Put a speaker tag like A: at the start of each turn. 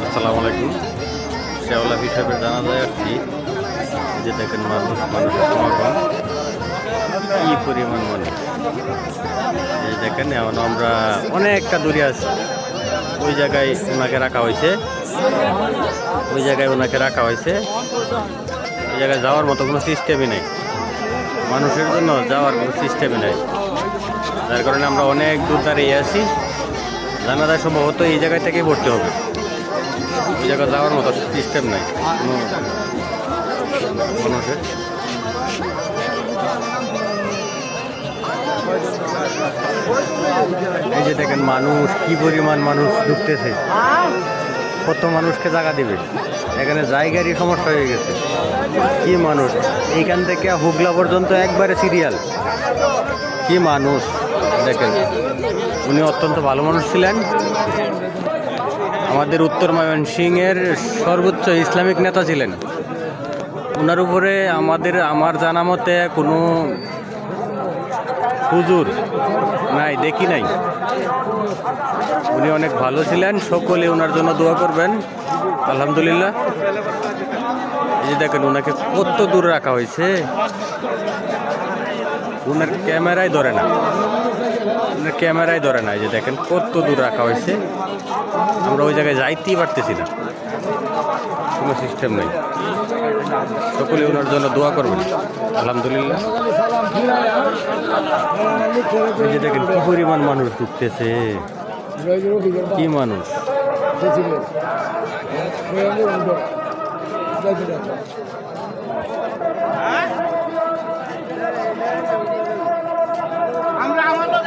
A: আসসালামু আলাইকুম। শেওলা হিসাবে জানা যায় আসছি যে দেখেন মানুষের সমাগম কি পরিমাণ মানুষ। এই দেখেন এখন আমরা অনেকটা দূরে আছি। ওই জায়গায় ওনাকে রাখা হয়েছে, ওই জায়গায় ওনাকে রাখা হয়েছে। ওই জায়গায় যাওয়ার মতো কোনো সিস্টেমই নেই, মানুষের জন্য যাওয়ার কোনো সিস্টেমই নেই। যার কারণে আমরা অনেক দূর দাঁড়িয়ে আছি। জানা যায় সম্ভবত এই জায়গায় থেকেই ভর্তি হবে। ওই জায়গায় যাওয়ার মতো সিস্টেম নাই মানুষের। এই যে দেখেন মানুষ, কি পরিমাণ মানুষ ঢুকতেছে। কত মানুষকে জায়গা দিবে, এখানে জায়গারই সমস্যা হয়ে গেছে। কি মানুষ, এইখান থেকে হুগলা পর্যন্ত একবারে সিরিয়াল। কি মানুষ দেখেন। উনি অত্যন্ত ভালো মানুষ ছিলেন। আমাদের উত্তর ময়মনসিংহের সর্বোচ্চ ইসলামিক নেতা ছিলেন। ওনার উপরে আমার জানা মতে কোনো হুজুর নাই, দেখি নাই। উনি অনেক ভালো ছিলেন, সকলে ওনার জন্য দোয়া করবেন। আলহামদুলিল্লাহ। এই যে দেখেন ওনাকে কত দূর রাখা হয়েছে, ওনার ক্যামেরায় ধরে না, ওনার ক্যামেরায় ধরে না। এই যে দেখেন কত দূর রাখা হয়েছে। আমরা ওই জায়গায় যাইতেই পারতেছি না, কোনো সিস্টেম নেই। সকলে ওনার জন্য দোয়া করবেন। আলহামদুলিল্লাহ। এই যে দেখেন কি পরিমাণ মানুষ ঢুকতেছে, কি মানুষ।
B: আমরা আমাদের